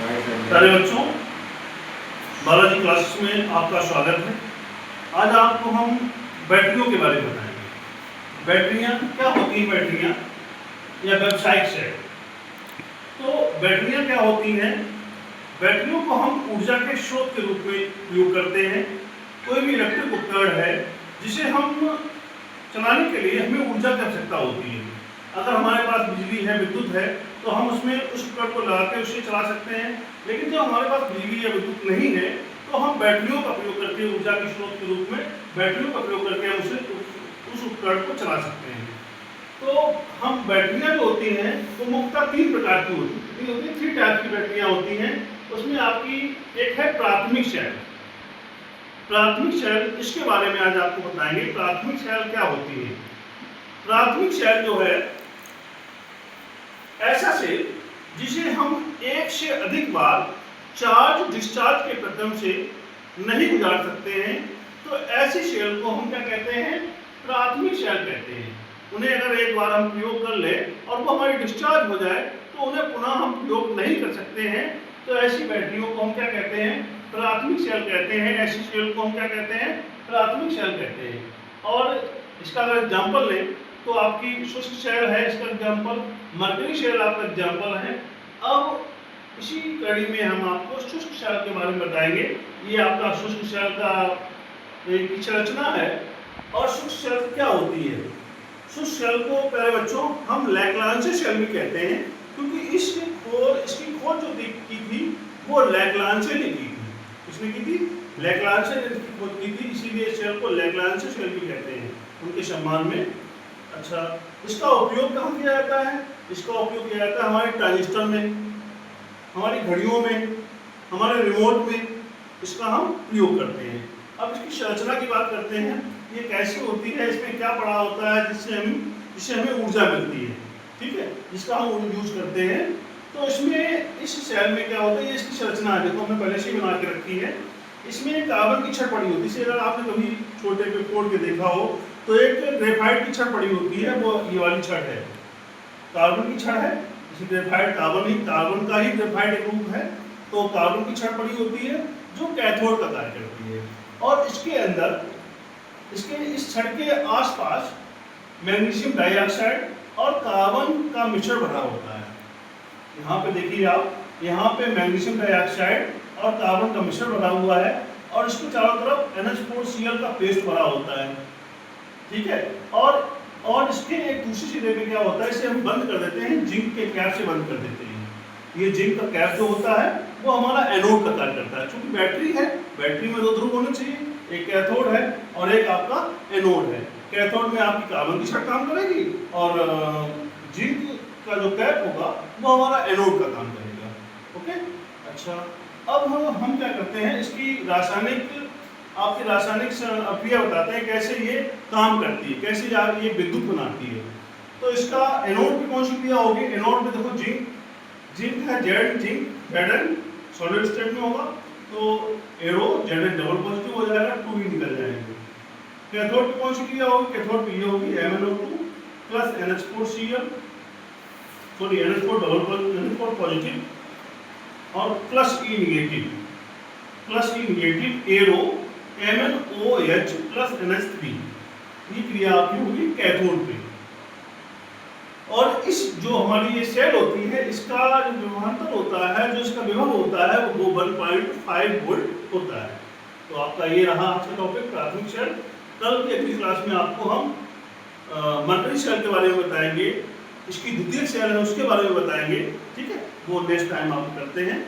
प्यारे बच्चों, बालाजी क्लासेस में आपका स्वागत है। आज आपको हम बैटरियों के बारे में बताएंगे। बैटरियां क्या होती हैं, बैटरियां या व्यावसायिक सेल। तो बैटरियां क्या होती हैं? बैटरियों को हम ऊर्जा के स्रोत के रूप में उपयोग करते हैं। कोई भी इलेक्ट्रिक उपकरण है जिसे हम चलाने के लिए हमें ऊर्जा की आवश्यकता होती है। अगर हमारे पास बिजली है, विद्युत है, तो हम उसमें उस उपकरण को लगा के उसे चला सकते हैं। लेकिन जब हमारे पास बिजली या विद्युत नहीं है, तो हम बैटरियों का प्रयोग करके ऊर्जा के स्रोत के रूप में बैटरियों का प्रयोग करके हम उस उपकरण को चला सकते हैं। तो हम बैटरियां जो होती हैं वो मुख्यतः 3 प्रकार की होती हैं। 3 टाइप की बैटरियां होती हैं। उसमें आपकी एक है प्राथमिक सेल। प्राथमिक सेल, इसके बारे में आज आपको बताएंगे। प्राथमिक सेल क्या होती है? प्राथमिक सेल जो है ऐसा सेल जिसे हम एक से अधिक बार चार्ज डिस्चार्ज के माध्यम से नहीं गुजार सकते हैं, तो ऐसी सेल को हम क्या कहते हैं? प्राथमिक सेल कहते हैं। उन्हें अगर एक बार हम प्रयोग कर ले और वो हमारी डिस्चार्ज हो जाए तो उन्हें पुनः हम प्रयोग नहीं कर सकते हैं। तो ऐसी बैटरियों को हम क्या कहते हैं? प्राथमिक सेल कहते हैं। ऐसी सेल को हम क्या कहते हैं? प्राथमिक सेल कहते हैं। और इसका अगर एग्जाम्पल लें तो आपकी शुष्क सेल है, इसका एग्जाम्पल मरकरी सेल आपका एग्जाम्पल है। अब इसी कड़ी में हम आपको शुष्क सेल के बारे में बताएंगे। ये आपका शुष्क सेल का एक संरचना है। और शुष्क सेल क्या होती है? शुष्क सेल को प्यारे बच्चों हम लैग्रांज सेल भी कहते हैं, क्योंकि इसकी खोज जो की थी वो लैग्रांज ने की थी। किसने की थी? लैग्रांज ने इसकी खोज की थी, इसीलिए सेल को लैग्रांज सेल भी कहते हैं उनके सम्मान में। अच्छा, इसका उपयोग कहाँ किया जाता है? इसका उपयोग किया जाता है हमारे ट्रांजिस्टर में, हमारी घड़ियों में, हमारे रिमोट में इसका हम प्रयोग करते हैं। अब इसकी संरचना की बात करते हैं। ये कैसी होती है, इसमें क्या पड़ा होता है जिससे हमें ऊर्जा मिलती है, ठीक है, जिसका हम यूज करते हैं। तो इसमें इस सेल में क्या होता है, ये इसकी संरचना है, देखो हमने पहले से ही बना के रखी है। इसमें कार्बन की छड़ पड़ी होती है। इसे अगर आपने कभी छोटे पे फोड़ के देखा हो तो एक ग्रेफाइट की छड़ पड़ी होती है, वो ये वाली छड़ है, कार्बन की छड़ है। इसे ग्रेफाइट कार्बन का ही ग्रेफाइट एक रूप है। तो कार्बन की छड़ पड़ी होती है जो कैथोड का कार्य करती है। और इसके अंदर इस छड़ के आसपास मैग्नीशियम डाइऑक्साइड और कार्बन का मिश्रण भरा होता है। यहाँ पे देखिए आप, यहाँ पे मैग्नीशियम डाइऑक्साइड और कार्बन का मिश्रण भरा हुआ है और इसके चारों तरफ NH4Cl का पेस्ट भरा होता है, ठीक है। और इसके एक दूसरी सिरे पे क्या होता है, इसे हम बंद कर देते हैं, जिंक के कैप से बंद कर देते हैं। ये जिंक का कैप जो होता है वो हमारा एनोड का कार्य करता है। चूंकि बैटरी है, बैटरी में 2 ध्रुव होने चाहिए, एक कैथोड है और एक आपका एनोड है। कैथोड में आपकी कार्बन की छड़ काम करेगी और जिंक का जो कैप होगा वो हमारा एनोड का काम करेगा। ओके, अच्छा, अब हम क्या करते हैं, इसकी आपकी रासायनिक अभिक्रिया बताते हैं कैसे ये काम करती है, कैसे ये विद्युत बनाती है। तो इसका एनोड पे कौन सी क्रिया होगी? एनोड में देखो जिंक है, Zn सॉलिड स्टेट में होगा, तो एरो Zn डबल पॉजिटिव हो जाएगा, 2 निकल जाएंगे। कैथोड पे कौन सी क्रिया होगी? कैथोड पे ये होगी MnO2 plus NH4Cl, sorry NH4 NH4 positive और plus E negative arrow MnOH plus NH3। ये क्रिया आपकी होगी कैथोड पे। और इस जो हमारी ये सेल होती है, इसका जो विभवांतर होता है, जो इसका विभव होता है वो 1.5 वोल्ट होता है। तो आपका ये रहा आज का टॉपिक, प्राथमिक सेल। कल की अगली क्लास में आपको हम मरकरी सेल के बारे में बताएंगे, इसकी द्वितीयक सेल है उसके बारे में बताएंगे, ठीक है। वो नेक्स्ट टाइम आप करते हैं।